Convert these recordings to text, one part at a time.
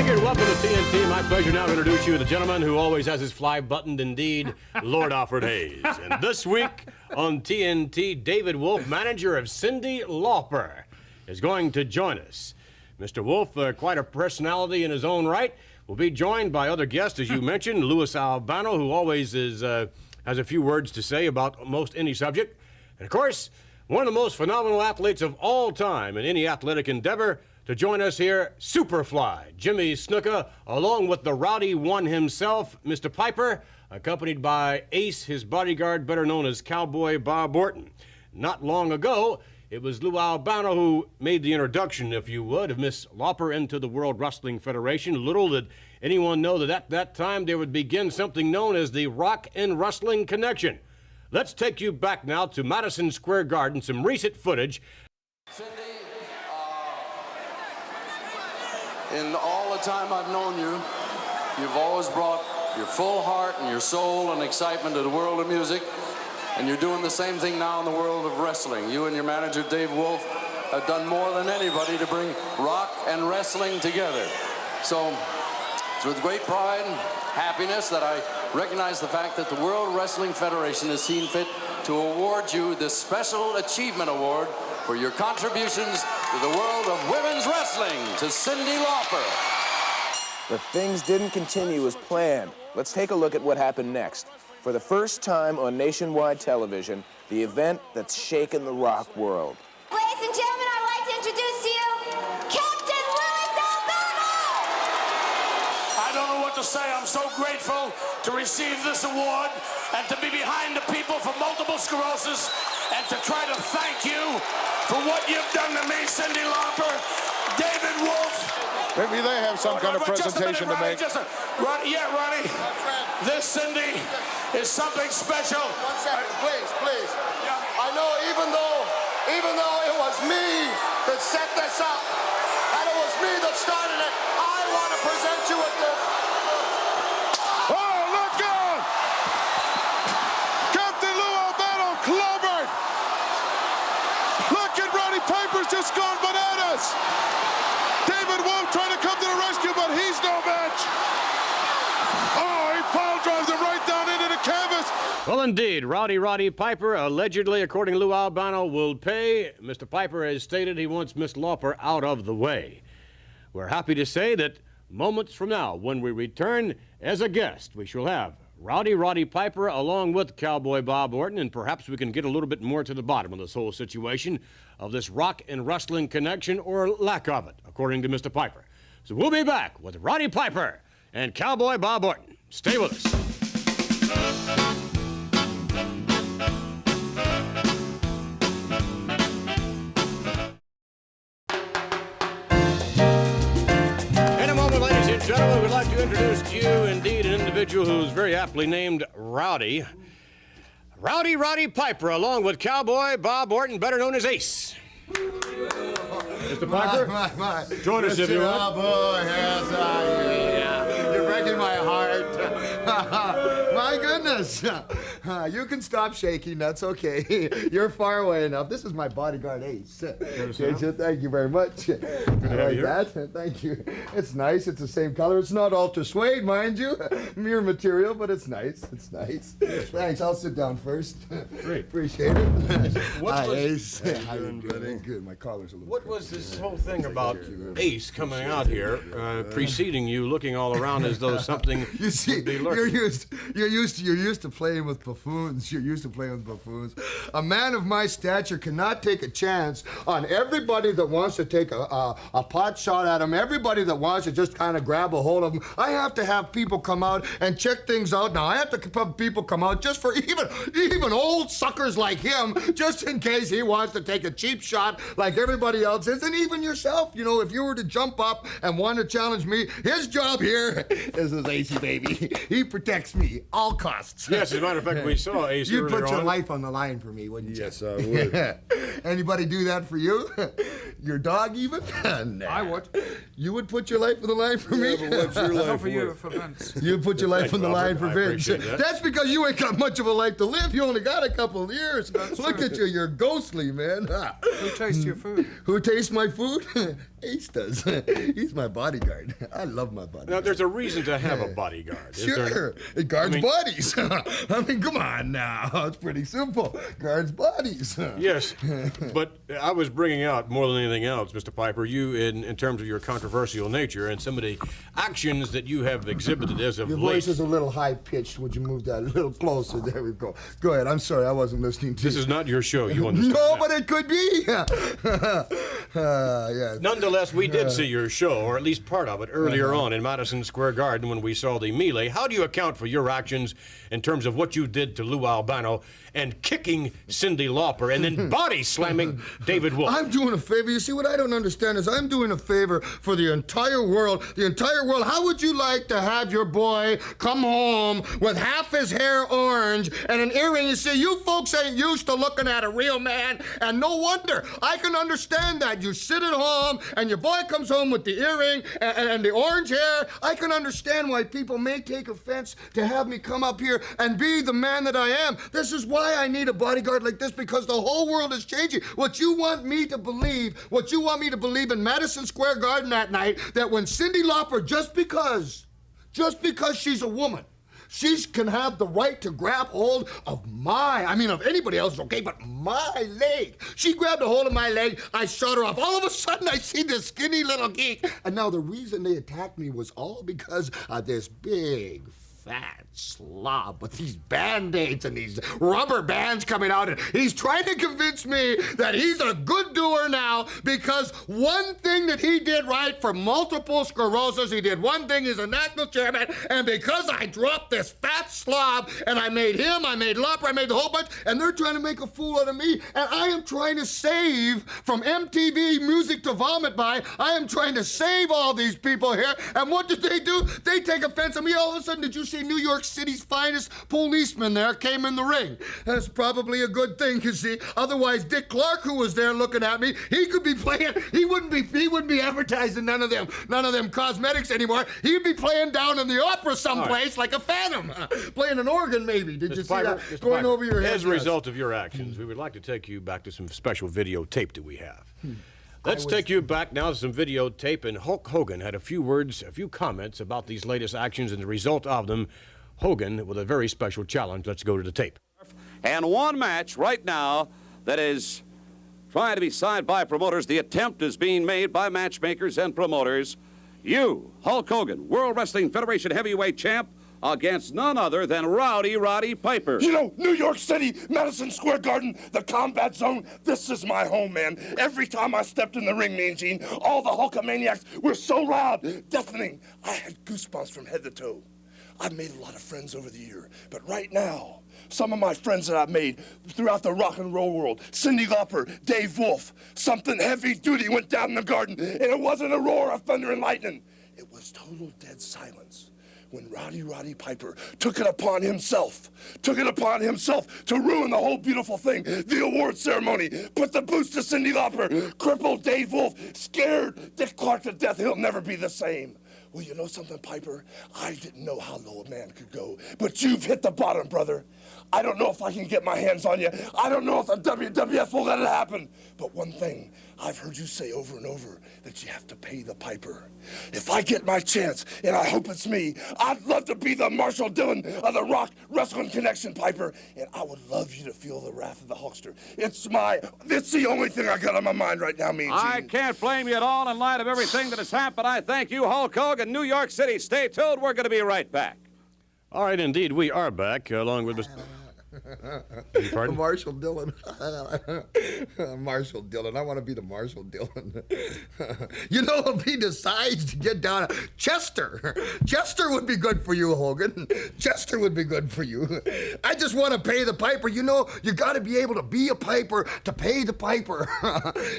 Thank you and welcome to TNT. My pleasure now to introduce you to the gentleman who always has his fly buttoned, indeed, Lord Alfred Hayes. And this week on TNT, David Wolf, manager of Cyndi Lauper, is going to join us. Mr. Wolf, quite a personality in his own right, will be joined by other guests, as you mentioned, Louis Albano, who always has a few words to say about most any subject. And, of course, one of the most phenomenal athletes of all time in any athletic endeavor, to join us here, Superfly, Jimmy Snuka, along with the Rowdy One himself, Mr. Piper, accompanied by Ace, his bodyguard, better known as Cowboy Bob Orton. Not long ago, it was Lou Albano who made the introduction, if you would, of Miss Lauper into the World Wrestling Federation. Little did anyone know that at that time there would begin something known as the Rock and Wrestling Connection. Let's take you back now to Madison Square Garden, some recent footage. Cyndi, in all the time I've known you, you've always brought your full heart and your soul and excitement to the world of music, and you're doing the same thing now in the world of wrestling. You and your manager, Dave Wolf, have done more than anybody to bring rock and wrestling together. So it's with great pride and happiness that I recognize the fact that the World Wrestling Federation has seen fit to award you the Special Achievement Award for your contributions to the world of women's wrestling to Cyndi Lauper. But things didn't continue as planned. Let's take a look at what happened next. For the first time on nationwide television, the event that's shaken the rock world. Ladies and gentlemen, I'd like to introduce to you Captain Louis Albano! I don't know what to say. I'm so grateful to receive this award and to be behind the people for multiple sclerosis and to try to thank you for what you've done to me, Cyndi Lauper, David Wolf. Maybe they have some kind of presentation to make. Roddy, this Cyndi is something special. 1 second, please. I know even though it was me that set this up, and it was me that started it, I want to present you with this. Oh, look out! Captain Lou Albano clovered! Look at Roddy Piper's just gone bananas! David Wolf trying to come to the rescue, but he's no match! Oh, he pile drives him right down into the canvas! Well, indeed, Roddy Piper, allegedly, according to Lou Albano, will pay. Mr. Piper has stated he wants Miss Lauper out of the way. We're happy to say that moments from now, when we return as a guest, we shall have Roddy Piper along with Cowboy Bob Orton, and perhaps we can get a little bit more to the bottom of this whole situation of this rock and wrestling connection, or lack of it, according to Mr. Piper. So we'll be back with Roddy Piper and Cowboy Bob Orton. Stay with us. Gentlemen, we'd like to introduce to you, indeed, an individual who's very aptly named Rowdy. Roddy Piper, along with Cowboy Bob Orton, better known as Ace. Mr. Piper, My. join us if you want. Oh, boy, yes, you're breaking my heart. My goodness. You can stop shaking. That's okay. You're far away enough. This is my bodyguard, Ace. Thank you very much. I like that. Thank you. It's nice. It's the same color. It's not ultra suede, mind you. Mere material, but it's nice. It's nice. Thanks. I'll sit down first. Great. Appreciate it. Hi, Ace. How you doing, buddy? Good. My collar's a little. What was this whole thing about Ace coming out here, preceding you, looking all around as though something You see, would be lurking? you're used to playing with buffoons. You're used to playing with buffoons. A man of my stature cannot take a chance on everybody that wants to take a pot shot at him, everybody that wants to just kind of grab a hold of him. I have to have people come out and check things out. Now, I have to have people come out just for even old suckers like him, just in case he wants to take a cheap shot like everybody else is, and even yourself. You know, if you were to jump up and want to challenge me, his job here is his Acey baby. He protects me, all costs. Yes, as a matter of fact, we saw Ace You'd earlier put your on. life on the line for me, wouldn't you? Yes, I would. Anybody do that for you? Your dog even? Nah. I would. You would put your life on the line for me? Yeah, but what's your life Not for you, worth? for Vince. You put your life Thank on the you, line Albert. for I Vince. appreciate that. That's because you ain't got much of a life to live. You only got a couple of years. Look true. at you. You're ghostly, man. Who tastes your food? Who tastes my food? Ace does. He's my bodyguard. I love my bodyguard. Now, there's a reason to have a bodyguard. Sure. It guards bodies. I mean, come on now. It's pretty simple. Guards bodies. Yes, but I was bringing out, more than anything else, Mr. Piper, you in terms of your controversial nature and some of the actions that you have exhibited as of Your late. voice is a little high-pitched. Would you move that a little closer? There we go. Go ahead. I'm sorry. I wasn't listening to you. This is not your show, you understand? No, that. but it could be. Yeah. Nonetheless, we did see your show, or at least part of it, earlier on in Madison Square Garden when we saw the melee. How do you account for your actions in terms of what you did to Lou Albano and kicking Cyndi Lauper and then body slamming David Wolf? I'm doing a favor. You see, what I don't understand is I'm doing a favor for the entire world. The entire world. How would you like to have your boy come home with half his hair orange and an earring? You see, you folks ain't used to looking at a real man, and no wonder. I can understand that. You sit at home and your boy comes home with the earring and the orange hair. I can understand why people may take offense to have me come up here and be the man that I am. This is why I need a bodyguard like this, because the whole world is changing. What you want me to believe in Madison Square Garden that night, that when Cyndi Lauper, just because she's a woman, she can have the right to grab hold of of anybody else's, okay, but my leg. She grabbed a hold of my leg, I shot her off. All of a sudden, I see this skinny little geek. And now the reason they attacked me was all because of this big, fat slob with these Band-Aids and these rubber bands coming out, and he's trying to convince me that he's a good doer now because one thing that he did right for multiple sclerosis, he did one thing, he's a national chairman, and because I dropped this fat slob and I made him, I made Lauper, I made the whole bunch, and they're trying to make a fool out of me, and I am trying to save from MTV Music to Vomit By, I am trying to save all these people here, and what did they do? They take offense at me. All of a sudden, did you see New York City's finest policeman there came in the ring? That's probably a good thing, you see. Otherwise, Dick Clark, who was there looking at me, he could be playing, he wouldn't be advertising none of them cosmetics anymore. He'd be playing down in the opera someplace like a phantom, playing an organ maybe. Did you see that going over your head? As a result of your actions, we would like to take you back to some special videotape that we have. Let's take you back now to some videotape, and Hulk Hogan had a few words, a few comments about these latest actions and the result of them. Hogan with a very special challenge. Let's go to the tape. And one match right now that is trying to be signed by promoters. The attempt is being made by matchmakers and promoters. You, Hulk Hogan, World Wrestling Federation heavyweight champ, against none other than Roddy Piper. You know, New York City, Madison Square Garden, the combat zone, this is my home, man. Every time I stepped in the ring, Mean Gene, all the Hulkamaniacs were so loud, deafening. I had goosebumps from head to toe. I've made a lot of friends over the year, but right now, some of my friends that I've made throughout the rock and roll world, Cyndi Lauper, Dave Wolf, something heavy duty went down in the garden, and it wasn't a roar of thunder and lightning. It was total dead silence. When Roddy Piper took it upon himself to ruin the whole beautiful thing, the award ceremony, put the boots to Cyndi Lauper, crippled Dave Wolf, scared Dick Clark to death. He'll never be the same. Well, you know something, Piper? I didn't know how low a man could go, but you've hit the bottom, brother. I don't know if I can get my hands on you. I don't know if the WWF will let it happen. But one thing I've heard you say over and over, that you have to pay the piper. If I get my chance, and I hope it's me, I'd love to be the Marshall Dillon of the Rock Wrestling Connection, Piper, and I would love you to feel the wrath of the Hulkster. It's the only thing I got on my mind right now, Mean Gene. I can't blame you at all in light of everything that has happened. I thank you, Hulk Hogan, New York City. Stay tuned. We're going to be right back. All right, indeed, we are back, along with Pardon? Marshall Dillon. Marshall Dillon. I want to be the Marshall Dillon. You know, if he decides to get down, Chester would be good for you, Hogan. Chester would be good for you. I just want to pay the piper. You know, you got to be able to be a piper to pay the piper.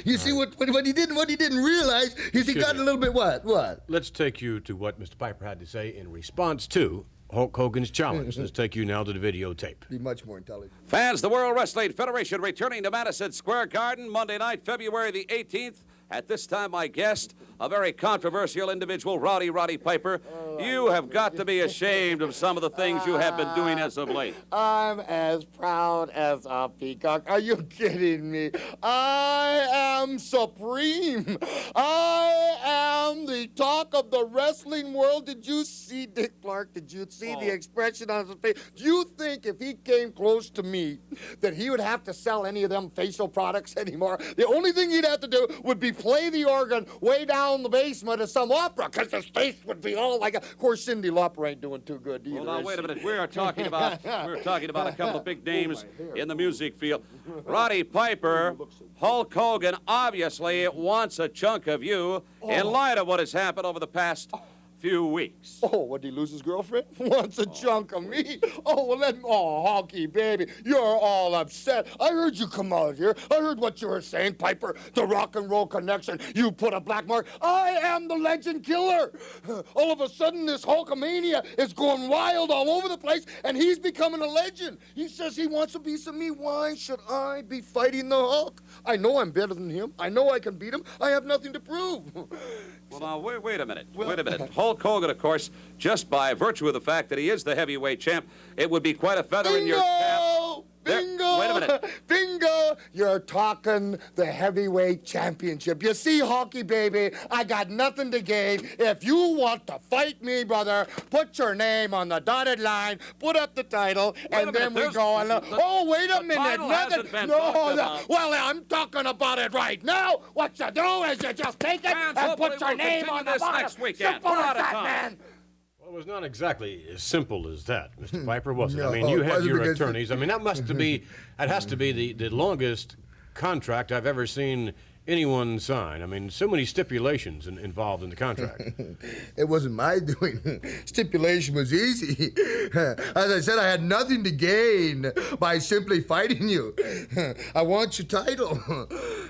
You see what he didn't realize is he got a little bit what? Let's take you to what Mr. Piper had to say in response to Hulk Hogan's challenge. Let's take you now to the videotape. Be much more intelligent. Fans, the World Wrestling Federation returning to Madison Square Garden Monday night, February the 18th, At this time, my guest, a very controversial individual, Roddy Piper. You have got to be ashamed of some of the things you have been doing as of late. I'm as proud as a peacock. Are you kidding me? I am supreme. I am the talk of the wrestling world. Did you see Dick Clark? Did you see the expression on his face? Do you think if he came close to me that he would have to sell any of them facial products anymore? The only thing he'd have to do would be play the organ way down the basement of some opera, because his face would be all like a... Of course, Cyndi Lauper ain't doing too good either. Well, now, wait a minute. We're talking about a couple of big names in the music field. Roddy Piper, Hulk Hogan obviously wants a chunk of you in light of what has happened over the past few weeks. Oh, what, did he lose his girlfriend? Wants a chunk of me? Oh, well, Hulky, baby, you're all upset. I heard you come out here. I heard what you were saying, Piper, the rock and roll connection. You put a black mark. I am the legend killer. All of a sudden, this Hulkamania is going wild all over the place, and he's becoming a legend. He says he wants a piece of me. Why should I be fighting the Hulk? I know I'm better than him. I know I can beat him. I have nothing to prove. Well, now, wait a minute. Wait a minute. Hulk Hogan, of course, just by virtue of the fact that he is the heavyweight champ, it would be quite a feather in your cap. Bingo! Wait a minute. Bingo! You're talking the heavyweight championship. You see, Hulky, baby, I got nothing to gain. If you want to fight me, brother, put your name on the dotted line, put up the title, and then we go on. Oh, wait a minute. Nothing. No. Well, I'm talking about it right now. What you do is you just take it and put your name on the bottom. Next weekend. Simple as that, man. Well, it was not exactly as simple as that, Mr. Piper, was it? I mean, you had your attorneys. I mean, that has to be the longest contract I've ever seen anyone sign. I mean, so many stipulations involved in the contract. It wasn't my doing. Stipulation was easy. As I said, I had nothing to gain by simply fighting you. I want your title.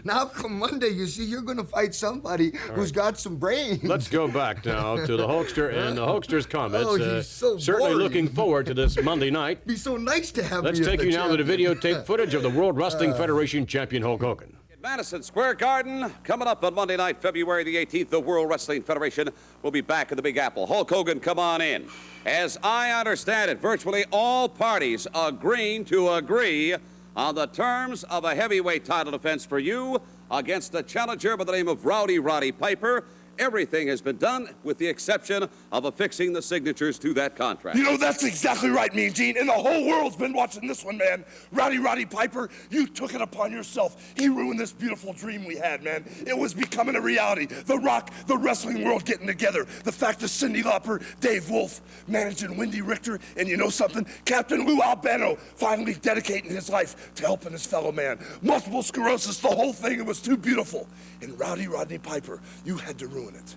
Now, come Monday, you see, you're going to fight somebody who's got some brains. Let's go back now to the Hulkster and the Hulkster's comments. Oh, he's so certainly boring. looking forward to this Monday night. It'd be so nice to have Let's me take as you the now to the champion. videotape footage of the World Wrestling Federation champion Hulk Hogan. Madison Square Garden, coming up on Monday night, February the 18th, the World Wrestling Federation will be back in the Big Apple. Hulk Hogan, come on in. As I understand it, virtually all parties agreeing to agree on the terms of a heavyweight title defense for you against a challenger by the name of Roddy Piper. Everything has been done with the exception of affixing the signatures to that contract. You know, that's exactly right, Mean Gene. And the whole world's been watching this one, man. Roddy Piper, you took it upon yourself. He ruined this beautiful dream we had, man. It was becoming a reality. The Rock, the wrestling world getting together. The fact that Cyndi Lauper, Dave Wolf, managing Wendy Richter, and you know something? Captain Lou Albano finally dedicating his life to helping his fellow man. Multiple sclerosis, the whole thing, it was too beautiful. And Roddy Piper, you had to ruin it.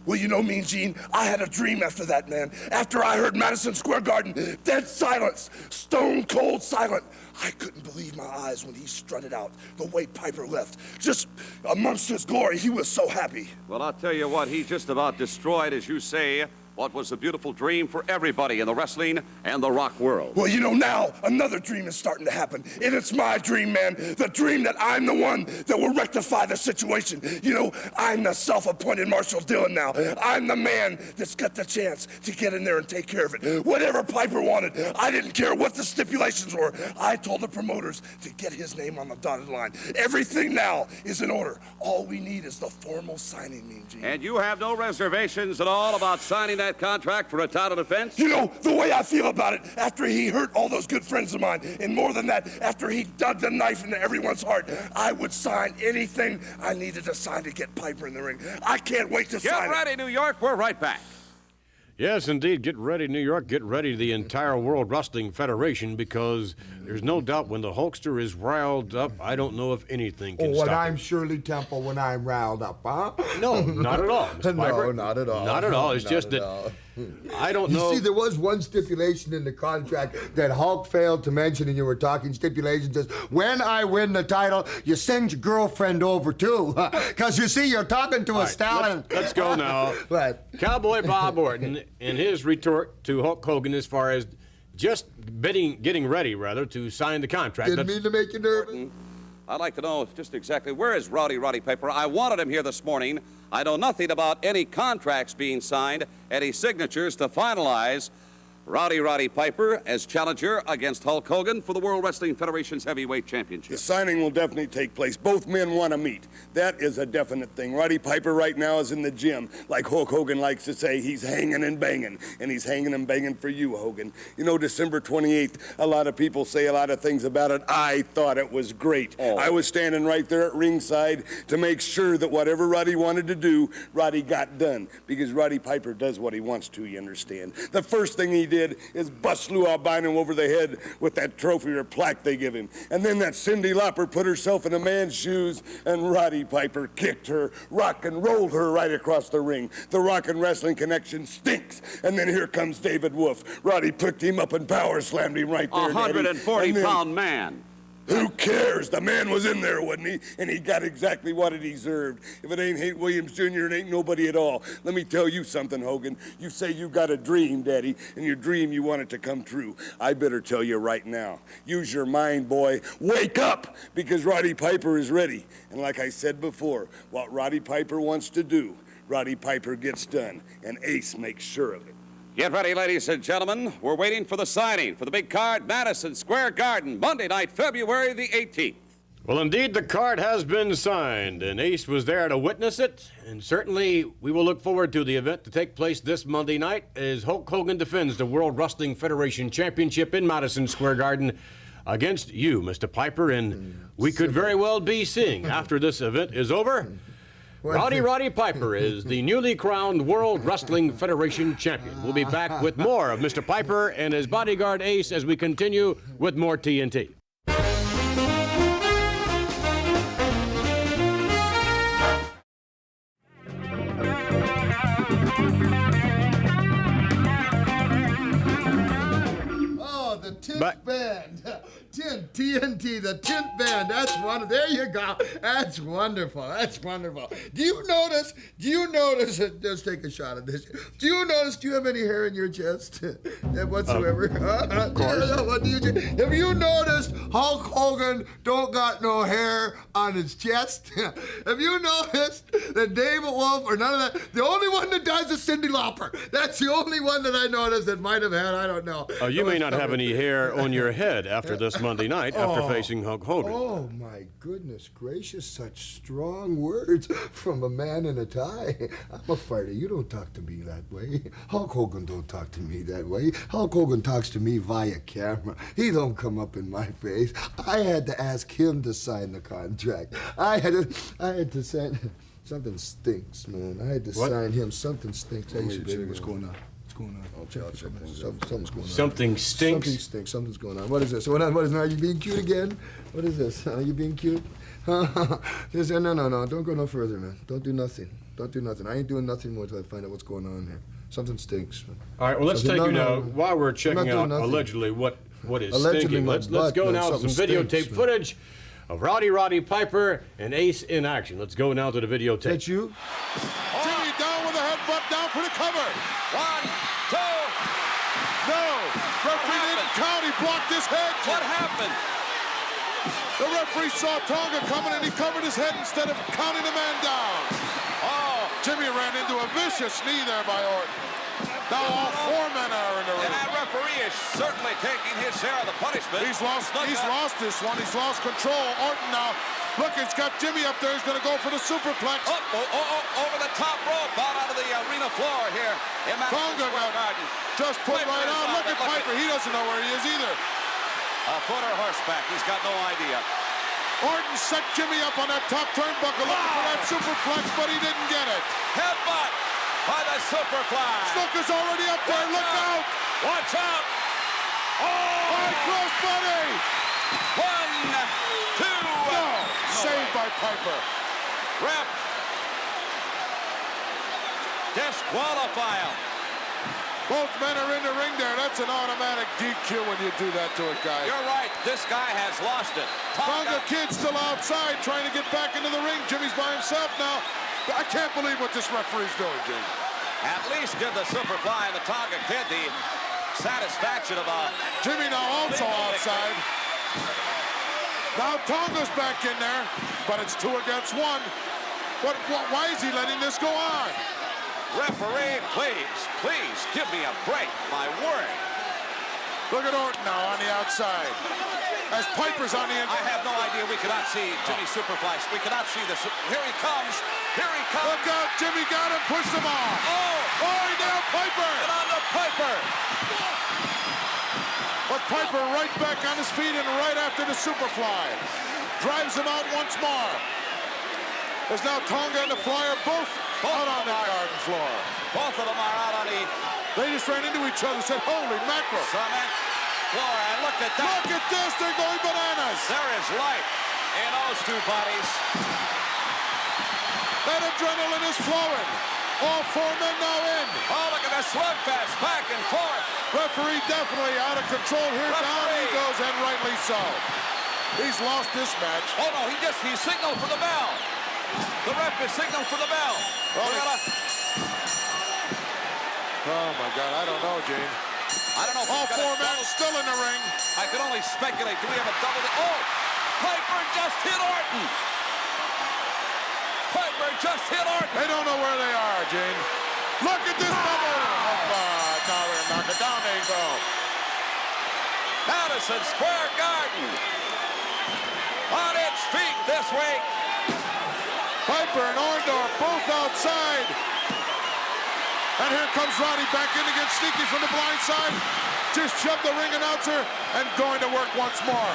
Well, you know, Mean Gene, I had a dream after that, man. After I heard Madison Square Garden, dead silence, stone cold silent. I couldn't believe my eyes when he strutted out the way Piper left. Just amongst his glory, he was so happy. Well, I'll tell you what, he just about destroyed, as you say, what was a beautiful dream for everybody in the wrestling and the rock world. Well, you know, now another dream is starting to happen. And it's my dream, man. The dream that I'm the one that will rectify the situation. You know, I'm the self-appointed Marshall Dillon now. I'm the man that's got the chance to get in there and take care of it. Whatever Piper wanted, I didn't care what the stipulations were. I told the promoters to get his name on the dotted line. Everything now is in order. All we need is the formal signing, Mean Gene. And you have no reservations at all about signing that contract for a title defense? You know, the way I feel about it, after he hurt all those good friends of mine, and more than that, after he dug the knife into everyone's heart, I would sign anything I needed to sign to get Piper in the ring. I can't wait to sign it. Get ready, New York. We're right back. Yes, indeed. Get ready, New York. Get ready, the entire World Wrestling Federation, because there's no doubt when the Hulkster is riled up, I don't know if anything can stop when him. I'm Shirley Temple when I'm riled up, huh? No, not at all, Mr. Piper. No, not at all. Not at all. It's just that I don't know. You see, there was one stipulation in the contract that Hulk failed to mention, and you were talking stipulations. Says, when I win the title, you send your girlfriend over, too. Because, you see, you're talking to a stallion. Let's go now. What? Cowboy Bob Orton and his retort to Hulk Hogan as far as just getting ready, rather, to sign the contract. Didn't mean to make you nervous. I'd like to know just exactly where is Roddy Piper. I wanted him here this morning. I know nothing about any contracts being signed, any signatures to finalize. Roddy Piper as challenger against Hulk Hogan for the World Wrestling Federation's Heavyweight Championship. The signing will definitely take place. Both men want to meet. That is a definite thing. Roddy Piper right now is in the gym. Like Hulk Hogan likes to say, he's hanging and banging. And he's hanging and banging for you, Hogan. You know, December 28th, a lot of people say a lot of things about it. I thought it was great. Oh. I was standing right there at ringside to make sure that whatever Roddy wanted to do, Roddy got done. Because Roddy Piper does what he wants to, you understand. The first thing he did is bust Lou Albano over the head with that trophy or plaque they give him. And then that Cyndi Lauper put herself in a man's shoes, and Roddy Piper kicked her, rock and rolled her right across the ring. The Rock and Wrestling Connection stinks. And then here comes David Wolf. Roddy picked him up and power slammed him right there. 140-pound man. Who cares? The man was in there, wasn't he? And he got exactly what he deserved. If it ain't Hank Williams Jr., it ain't nobody at all. Let me tell you something, Hogan. You say you got a dream, Daddy, and your dream, you want it to come true. I better tell you right now. Use your mind, boy. Wake up, because Roddy Piper is ready. And like I said before, what Roddy Piper wants to do, Roddy Piper gets done, and Ace makes sure of it. Get ready, ladies and gentlemen. We're waiting for the signing for the big card, Madison Square Garden, Monday night, February the 18th. Well, indeed, the card has been signed, and Ace was there to witness it. And certainly, we will look forward to the event to take place this Monday night as Hulk Hogan defends the World Wrestling Federation Championship in Madison Square Garden against you, Mr. Piper. And we could very well be seeing, after this event is over, Roddy Piper is the newly crowned World Wrestling Federation champion. We'll be back with more of Mr. Piper and his bodyguard Ace as we continue with more TNT. Oh, the Tint Band. TNT, the Tint Band. That's wonderful. There you go. That's wonderful. That's wonderful. Do you notice, let's take a shot at this. Do you have any hair in your chest whatsoever? Of course. Have you noticed Hulk Hogan don't got no hair on his chest? Have you noticed that David Wolf or none of that? The only one that does is Cyndi Lauper. That's the only one that I noticed that might have had, I don't know. You may not have any hair on your head after this Monday night after facing Hulk Hogan. Oh, my goodness gracious, such strong words from a man in a tie. I'm a fighter. You don't talk to me that way. Hulk Hogan don't talk to me that way. Hulk Hogan talks to me via camera. He don't come up in my face. I had to ask him to sign the contract. I had to sign... Something stinks, man. I had to sign him. Something stinks. Hey, baby, what's going on? What's going on? Something's going on. Something stinks? Something stinks. Something's going on. What is this? What is this? Are you being cute again? What is this? Are you being cute? No. Don't go no further, man. Don't do nothing. I ain't doing nothing more until I find out what's going on here. Something stinks. Man. All right, well, let's take you now, while we're checking out allegedly what is stinking, let's go now to some videotape footage of Roddy Piper and Ace in action. Let's go now to the videotape. That's you? Jimmy down with a headbutt down for the cover. 1, 2. No. Referee didn't count. He blocked his head. What happened? The referee saw Tonga coming and he covered his head instead of counting the man down. Oh, Jimmy ran into a vicious knee there by Orton. Now all 4 men are in the ring. And that referee is certainly taking his share of the punishment. He's lost this one. He's lost control. Orton now. Look, he's got Jimmy up there. He's going to go for the superplex. Over the top rope, out onto the arena floor here in Madison Square Garden. Just put right on. Look at Piper. He doesn't know where he is either. A foot or horseback. He's got no idea. Orton set Jimmy up on that top turnbuckle looking for that superplex, but he didn't get it. Headbutt by the superfly. Snooker's already up there. Look out. Watch out. Oh! High cross body. 1, 2. No. Saved by Piper. Ref. Disqualify him. Both men are in the ring there. That's an automatic DQ when you do that to a guy. You're right. This guy has lost it. Tonga Kid's still outside trying to get back into the ring. Jimmy's by himself now. I can't believe what this referee's doing, Jimmy. At least give the Superfly and the Tonga Kid the satisfaction of a... Jimmy now also outside. Now Tonga's back in there, but it's 2 against 1. Why is he letting this go on? Referee, please give me a break, my word. Look at Orton now on the outside. As Piper's on the inside. I have no idea. We cannot see Jimmy Superfly. We cannot see this. Here he comes. Here he comes. Look out. Jimmy got him. Pushed him off. Oh, he nailed Piper. Get on the Piper. But Piper right back on his feet and right after the Superfly. Drives him out once more. There's now Tonga and the Flyer both out on the garden floor. Both of them are out on the... They just ran into each other and said, holy mackerel. Cement floor, and look at that. Look at this, they're going bananas. There is life in those two bodies. That adrenaline is flowing. All 4 men now in. Oh, look at this slugfest, back and forth. Referee definitely out of control here. Down he goes, and rightly so. He's lost this match. Oh, no, he signaled for the bell. The ref is signaled for the bell. Oh, my God, I don't know, Gene. I don't know if all 4 men still in the ring. I can only speculate. Do we have a double? Oh, Piper just hit Orton. Piper just hit Orton. They don't know where they are, Gene. Look at this double. Now they're going to knock it down. There you go. Madison Square Garden on its feet this week. Piper and Orndorff both outside. And here comes Roddy back in to get sneaky from the blind side. Just shoved the ring announcer and going to work once more.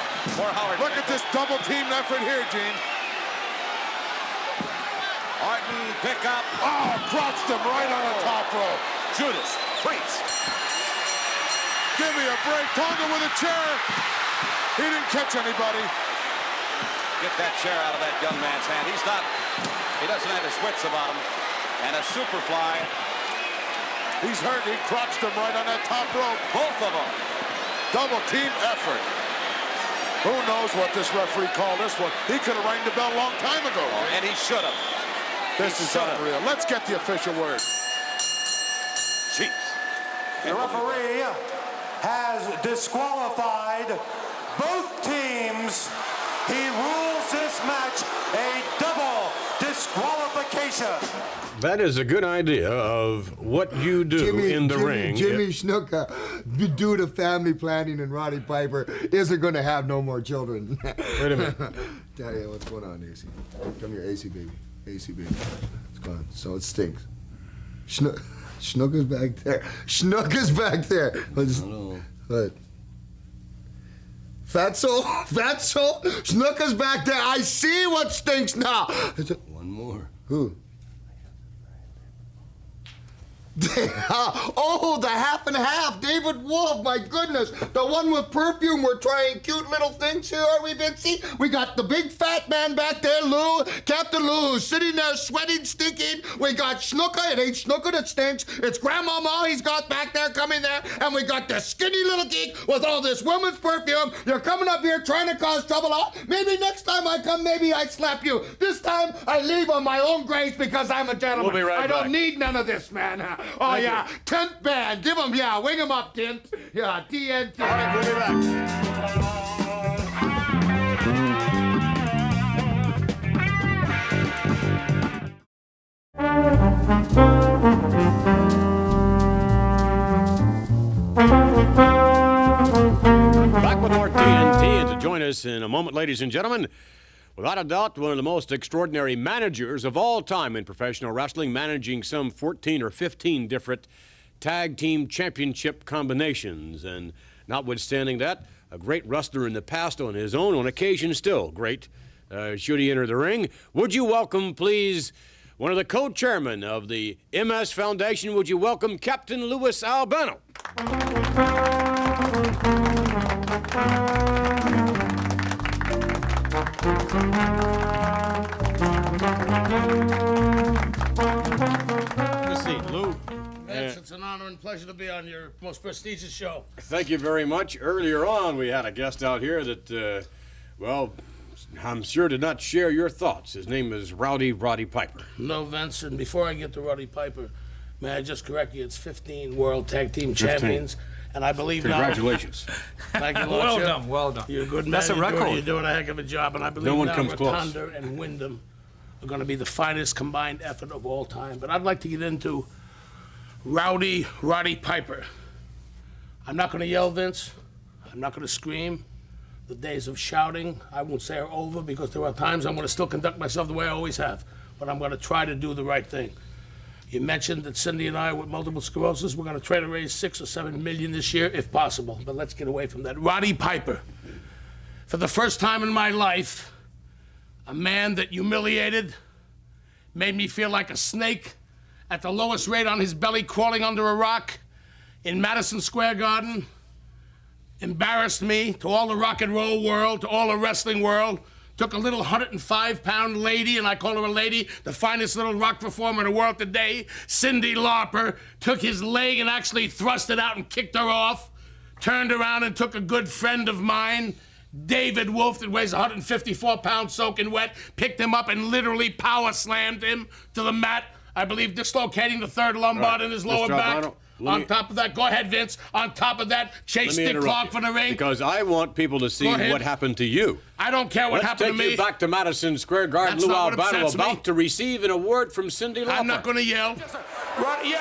Look at this double team effort here, Gene. Orton pick up. Oh, crotched him right on the top rope. Judas Priest. Give me a break. Tonga with a chair. He didn't catch anybody. Get that chair out of that young man's hand. He doesn't have his wits about him. And a Superfly. He's hurt. He crotched him right on that top rope. Both of them. Double team effort. Who knows what this referee called this one? He could have rang the bell a long time ago. And he should have. This is unreal. Let's get the official word. Jeez. The referee has disqualified both teams. He rules this match a double disqualification. That is a good idea of what you do in the ring. Jimmy Snuka, due to family planning and Roddy Piper, isn't going to have no more children. Wait a minute. Daddy, what's going on, AC? Come here, AC baby. AC baby. What's going on? So it stinks. Snuka's back there. Snuka's back there. What? Fatso? Fatso? Snuka's back there. I see what stinks now. One more. Who? Oh, the half and half. David Wolf, my goodness. The one with perfume. We're trying cute little things here, are we, Vincy? We got the big fat man back there, Lou. Captain Lou, who's sitting there sweating, stinking. We got Snuka. It ain't Snuka that stinks. It's Grandmama he's got back there coming there. And we got the skinny little geek with all this woman's perfume. You're coming up here trying to cause trouble. Maybe next time I come, maybe I slap you. This time I leave on my own grace because I'm a gentleman. We'll be right I back. don't need none of this, man. Oh, Thank yeah. you. Tent band. Give them, yeah. Wing them up, Tint. Yeah, TNT. All right, we'll be back. Back with more TNT, and to join us in a moment, ladies and gentlemen, without a doubt, one of the most extraordinary managers of all time in professional wrestling, managing some 14 or 15 different tag team championship combinations. And notwithstanding that, a great wrestler in the past on his own, on occasion still great, should he enter the ring. Would you welcome, please, one of the co-chairmen of the MS Foundation, would you welcome Captain Louis Albano? Have a seat, Lou. Vince, it's an honor and pleasure to be on your most prestigious show. Thank you very much. Earlier on, we had a guest out here that, well, I'm sure did not share your thoughts. His name is Roddy Piper. No, Vince, and before I get to Roddy Piper, May I just correct you? It's 15 World Tag Team Champions. And I believe Congratulations. Now, thank you, Well done, well done. You're a good man. That's a record. You're doing a heck of a job. And I believe No one now comes close. Rotunda and Wyndham are going to be the finest combined effort of all time. But I'd like to get into Roddy Piper. I'm not going to yell, Vince. I'm not going to scream. The days of shouting, I won't say are over, because there are times I'm going to still conduct myself the way I always have. But I'm going to try to do the right thing. You mentioned that Cindy and I, with multiple sclerosis, we're going to try to raise $6 or $7 million this year, if possible. But let's get away from that. Roddy Piper. For the first time in my life, a man that humiliated, made me feel like a snake at the lowest rate on his belly crawling under a rock in Madison Square Garden, embarrassed me to all the rock and roll world, to all the wrestling world, took a little 105-pound lady, and I call her a lady, the finest little rock performer in the world today, Cyndi Lauper, took his leg and actually thrust it out and kicked her off, turned around and took a good friend of mine, David Wolf, that weighs 154 pounds soaking wet, picked him up and literally power slammed him to the mat, I believe dislocating the third lumbar in his lower back. Albano, On top of that, go ahead, Vince. On top of that, chase Dick Clark from the ring. Because I want people to see what happened to you. I don't care what happened to me. Let's take you back to Madison Square Garden. Lou Albano about to receive an award from Cyndi Lauper. I'm not going to yell. Roddy,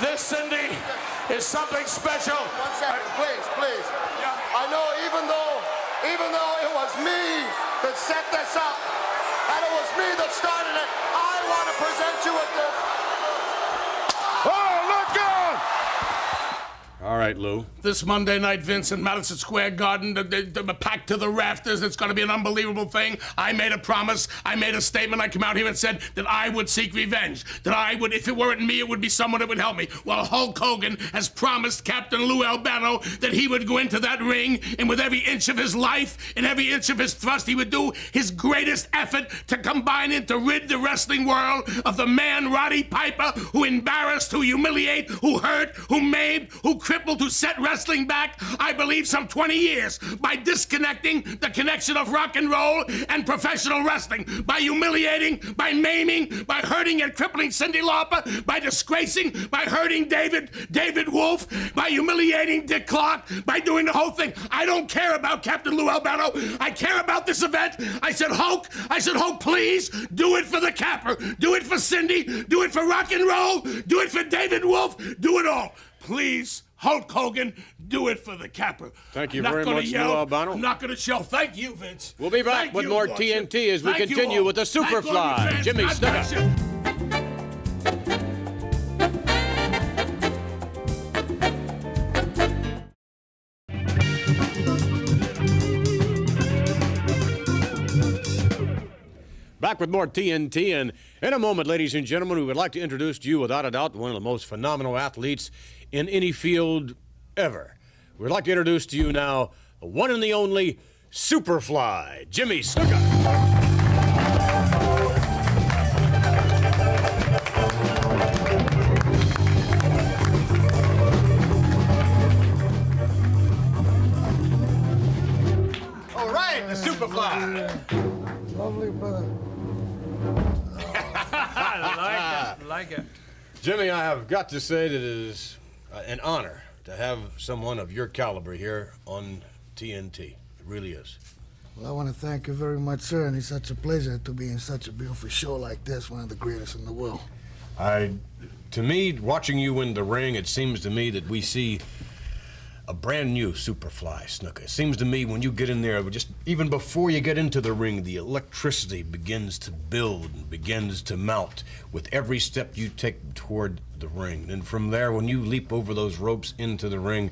this Cindy is something special. 1 second, please. I know even though it was me that set this up, and it was me that started it, I want to present you with this. Oh, look out! All right, Lou. This Monday night, Vince, in Madison Square Garden, packed to the rafters. It's going to be an unbelievable thing. I made a promise. I made a statement. I came out here and said that I would seek revenge. That I would, if it weren't me, it would be someone that would help me. Well, Hulk Hogan has promised Captain Lou Albano that he would go into that ring, and with every inch of his life and every inch of his thrust, he would do his greatest effort to combine it to rid the wrestling world of the man, Roddy Piper, who embarrassed, who humiliated, who hurt, who maimed, who crippled, who set wrestling back, I believe, some 20 years by disconnecting the connection of rock and roll and professional wrestling, by humiliating, by maiming, by hurting and crippling Cyndi Lauper, by disgracing, by hurting David Wolf, by humiliating Dick Clark, by doing the whole thing. I don't care about Captain Lou Albano. I care about this event. I said, Hulk, please do it for the Capper. Do it for Cyndi. Do it for rock and roll. Do it for David Wolf. Do it all. Please, Hulk Hogan, do it for the Capper. Thank you very much, Lou Albano. I'm not going to yell. Thank you, Vince. We'll be back with more TNT as we continue with the Superfly. Jimmy Snuka. Back with more TNT, and in a moment, ladies and gentlemen, we would like to introduce to you, without a doubt, one of the most phenomenal athletes in any field ever. We'd like to introduce to you now the one and the only Superfly, Jimmy Snuka. All right, the Superfly. Lovely, brother. I like it. Jimmy, I have got to say that it is an honor to have someone of your caliber here on TNT. It really is. Well, I want to thank you very much, sir, and it's such a pleasure to be in such a beautiful show like this, one of the greatest in the world. To me, watching you in the ring, it seems to me that we see a brand new Superfly, Snuka. It seems to me when you get in there, just even before you get into the ring, the electricity begins to build and begins to mount with every step you take toward the ring. And from there, when you leap over those ropes into the ring,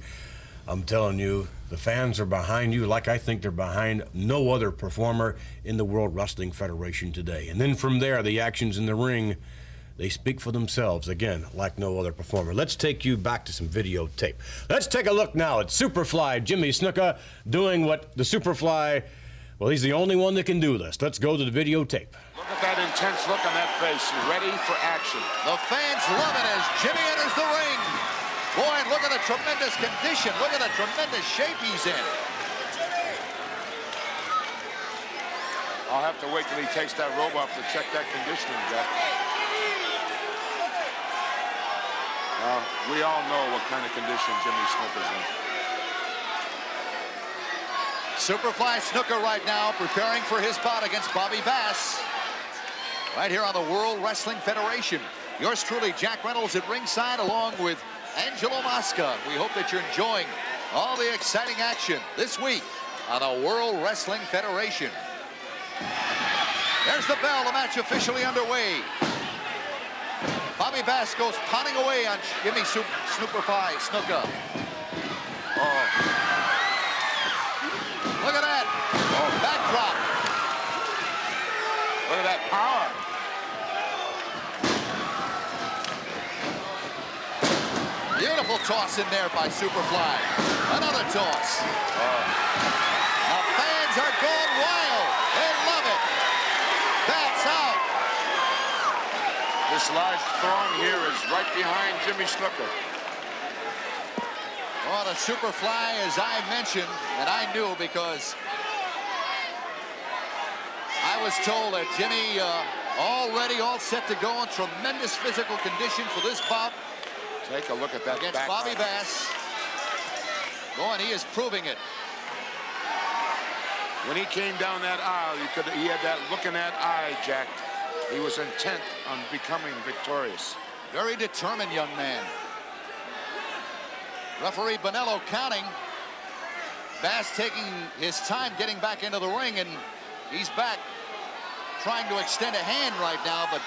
I'm telling you, the fans are behind you like I think they're behind no other performer in the World Wrestling Federation today. And then from there, the actions in the ring, they speak for themselves, again, like no other performer. Let's take you back to some videotape. Let's take a look now at Superfly Jimmy Snuka doing what the Superfly, well, he's the only one that can do this. Let's go to the videotape. Look at that intense look on that face. He's ready for action. The fans love it as Jimmy enters the ring. Boy, look at the tremendous condition. Look at the tremendous shape he's in. I'll have to wait till he takes that robe off to check that conditioning, Jack. We all know what kind of condition Jimmy Snuka's in. Superfly Snuka right now preparing for his bout against Bobby Bass. Right here on the World Wrestling Federation. Yours truly, Jack Reynolds at ringside along with Angelo Mosca. We hope that you're enjoying all the exciting action this week on the World Wrestling Federation. There's the bell, the match officially underway. Bobby Bass goes pounding away on Jimmy Superfly Snuka. Oh. Look at that. Oh, backdrop. Look at that power. Beautiful toss in there by Superfly. Another toss. The fans are going wild. They love it. That's out. This large throng here is right behind Jimmy Snuka. Well, the Superfly, as I mentioned, and I knew because I was told that Jimmy already all set to go in tremendous physical condition for this bout. Take a look at that against Bobby Bass. Boy, and he is proving it. When he came down that aisle, he had that look in that eye, Jack. He was intent on becoming victorious. Very determined young man. Referee Bonello counting. Bass taking his time getting back into the ring, and he's back trying to extend a hand right now, but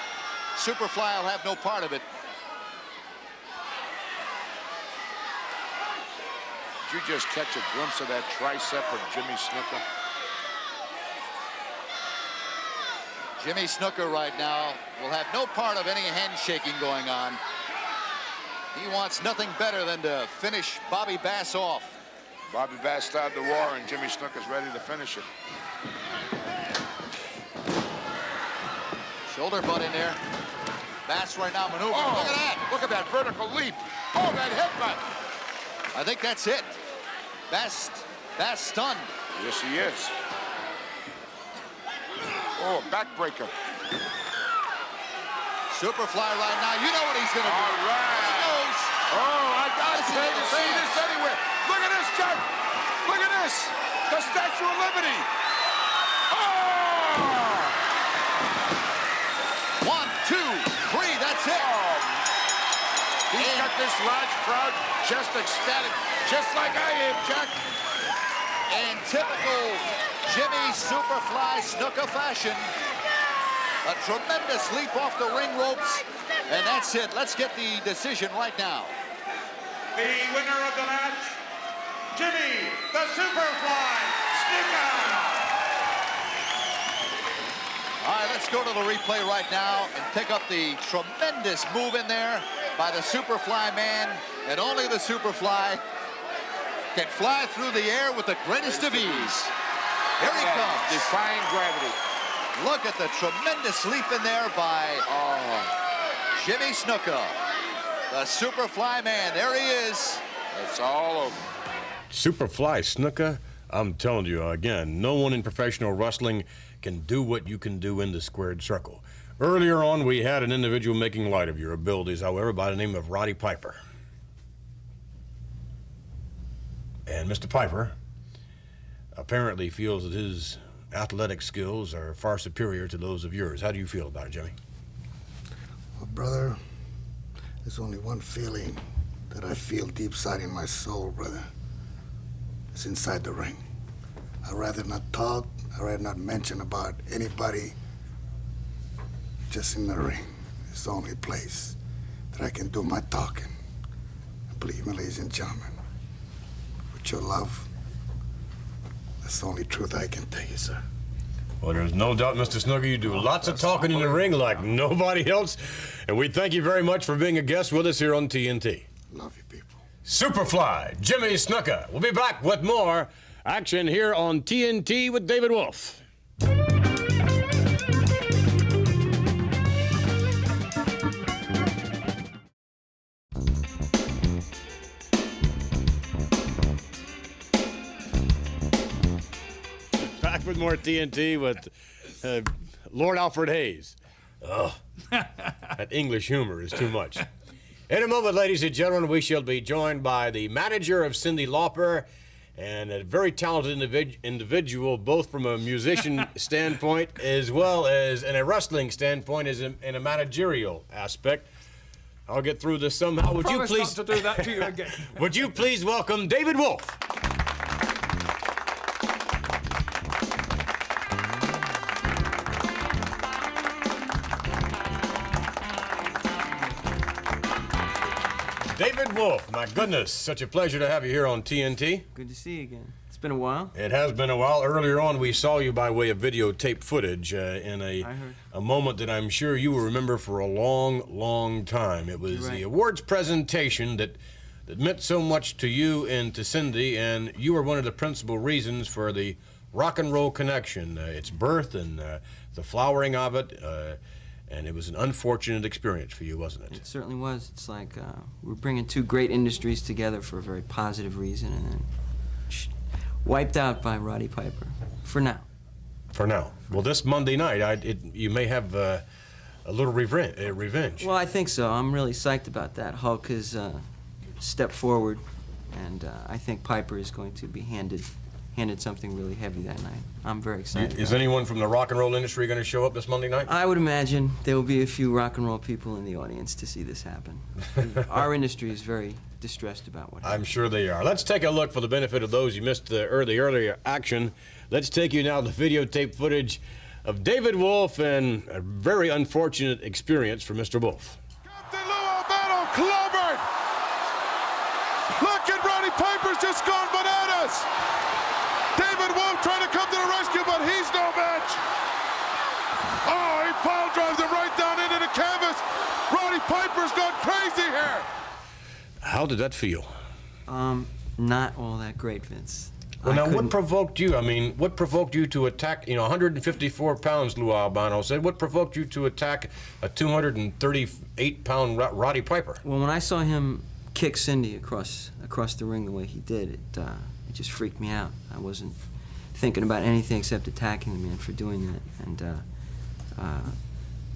Superfly will have no part of it. Did you just catch a glimpse of that tricep of Jimmy Snuka? Jimmy Snuka right now will have no part of any handshaking going on. He wants nothing better than to finish Bobby Bass off. Bobby Bass started the war, and Jimmy Snuka's ready to finish it. Shoulder butt in there. Bass right now maneuvering. Oh, look at that. Look at that vertical leap. Oh, that headbutt. I think that's it. Bass stunned. Yes, he is. Oh, backbreaker. Superfly right now. You know what he's going to do. All right. There he goes. Oh, I got to see this anywhere. Look at this, Chuck. Look at this. The Statue of Liberty. Oh! 1, 2, 3. That's it. Oh. He's got this large crowd just ecstatic, just like I am, Chuck. In typical Jimmy Superfly Snuka fashion, a tremendous leap off the ring ropes, and that's it. Let's get the decision right now. The winner of the match, Jimmy the Superfly Snuka. All right, let's go to the replay right now and pick up the tremendous move in there by the Superfly man, and only the Superfly can fly through the air with the greatest of ease. Here he comes. Defying gravity. Look at the tremendous leap in there by Jimmy Snuka, the Superfly man. There he is. It's all over. Superfly Snuka, I'm telling you again, no one in professional wrestling can do what you can do in the squared circle. Earlier on, we had an individual making light of your abilities, however, by the name of Roddy Piper. And Mr. Piper apparently feels that his athletic skills are far superior to those of yours. How do you feel about it, Jimmy? Well, brother, there's only one feeling that I feel deep inside in my soul, brother. It's inside the ring. I'd rather not talk. I'd rather not mention about anybody. Just in the ring. It's the only place that I can do my talking. And believe me, ladies and gentlemen, with your love, that's the only truth I can tell you, sir. Well, there's no doubt, Mr. Snuka, you do lots of talking in the ring like nobody else. And we thank you very much for being a guest with us here on TNT. Love you, people. Superfly, Jimmy Snuka. We'll be back with more action here on TNT with David Wolf. Back with more TNT with Lord Alfred Hayes. Ugh, that English humor is too much. In a moment, ladies and gentlemen, we shall be joined by the manager of Cyndi Lauper, and a very talented individual, both from a musician standpoint as well as in a wrestling standpoint, as in a managerial aspect. I'll get through this somehow. Would you please not to do that to you again? Would you please welcome David Wolf? David Wolf, my goodness, such a pleasure to have you here on TNT. Good to see you again. It's been a while. It has been a while. Earlier on, we saw you by way of videotape footage in a moment that I'm sure you will remember for a long, long time. It was the awards presentation that meant so much to you and to Cyndi, and you were one of the principal reasons for the rock and roll connection, its birth and the flowering of it. And it was an unfortunate experience for you, wasn't it? It certainly was. It's like we're bringing two great industries together for a very positive reason, and then wiped out by Roddy Piper, for now. For now. Well, this Monday night, you may have a little revenge. Well, I think so. I'm really psyched about that. Hulk has stepped forward, and I think Piper is going to be handed something really heavy that night. I'm very excited. Is anyone from the rock and roll industry going to show up this Monday night? I would imagine there will be a few rock and roll people in the audience to see this happen. Our industry is very distressed about what happened. I'm sure they are. Let's take a look for the benefit of those who missed the earlier action. Let's take you now to videotape footage of David Wolf and a very unfortunate experience for Mr. Wolf. Captain Albano clobbered! Look at Roddy Piper's just gone bananas! David Wolf trying to come to the rescue, but he's no match. Oh, he pile drives him right down into the canvas. Roddy Piper's gone crazy here. How did that feel? Not all that great, Vince. Well, now, what provoked you? I mean, what provoked you to attack, 154 pounds, Lou Albano said. What provoked you to attack a 238-pound Roddy Piper? Well, when I saw him kick Cyndi across the ring the way he did, it just freaked me out. I wasn't thinking about anything except attacking the man for doing that, and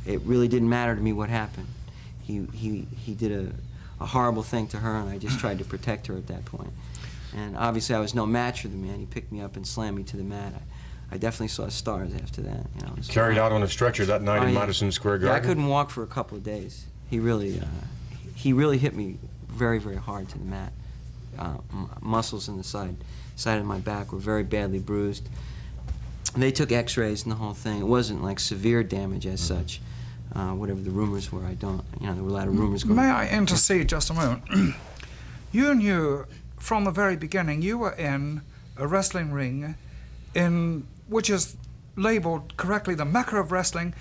it really didn't matter to me what happened. He did a horrible thing to her, and I just tried to protect her at that point. And obviously I was no match for the man. He picked me up and slammed me to the mat. I definitely saw stars after that. Carried out on a stretcher that night in Madison Square Garden? Yeah, I couldn't walk for a couple of days. He really hit me very, very hard to the mat. Muscles in the side of my back were very badly bruised. They took x-rays and the whole thing. It wasn't like severe damage as such. Whatever the rumors were, I don't, there were a lot of rumors going on. May I intercede just a moment? You knew from the very beginning you were in a wrestling ring which is labeled correctly the Mecca of wrestling.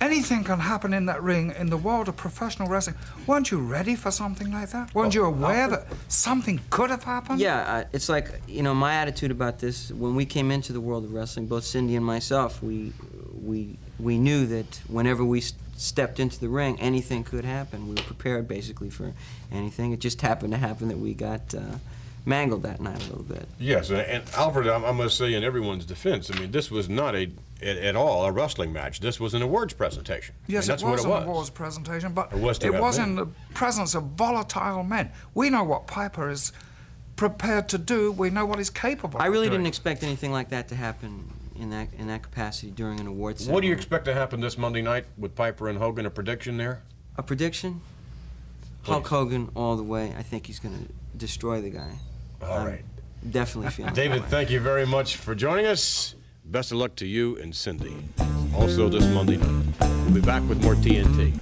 Anything can happen in that ring in the world of professional wrestling. Weren't you ready for something like that? Weren't you aware that something could have happened? Yeah, it's like, my attitude about this, when we came into the world of wrestling, both Cyndi and myself, we knew that whenever we stepped into the ring, anything could happen. We were prepared basically for anything. It just happened to happen that we got mangled that night a little bit. Yes, and Alfred, I must say in everyone's defense, this was not at all a wrestling match. This was an awards presentation. Yes, that's it was what an awards presentation, but it was in the presence of volatile men. We know what Piper is prepared to do. We know what he's capable of I really doing. didn't expect anything like that to happen in that capacity during an awards ceremony. What do you expect to happen this Monday night with Piper and Hogan? A prediction there? A prediction? Please. Hulk Hogan all the way. I think he's going to destroy the guy. All right. Definitely feeling David, thank you very much for joining us. Best of luck to you and Cyndi. Also this Monday night. We'll be back with more TNT.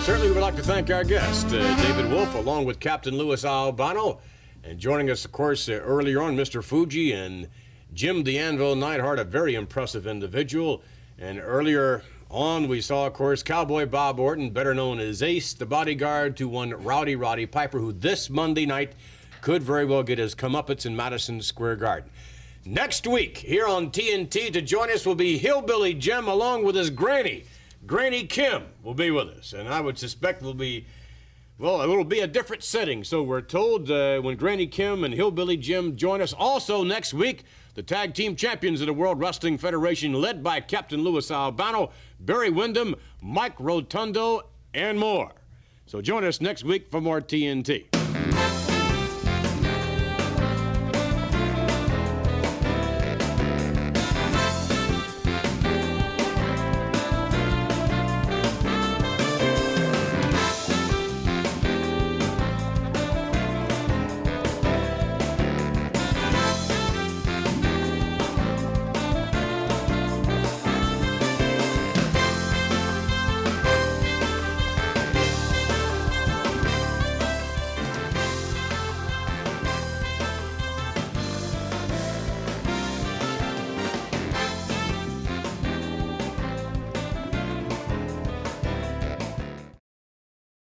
Certainly would like to thank our guest, David Wolf, along with Captain Louis Albano. And joining us, of course, earlier on, Mr. Fuji and Jim the Anvil Neidhart, a very impressive individual. And earlier on, we saw, of course, Cowboy Bob Orton, better known as Ace, the bodyguard to one Roddy Piper, who this Monday night could very well get his comeuppance in Madison Square Garden. Next week, here on TNT, to join us will be Hillbilly Jim, along with his granny. Granny Kim will be with us, and I would suspect we'll Well, it'll be a different setting, so we're told, when Granny Kim and Hillbilly Jim join us. Also next week, the tag team champions of the World Wrestling Federation, led by Captain Louis Albano, Barry Windham, Mike Rotundo, and more. So join us next week for more TNT.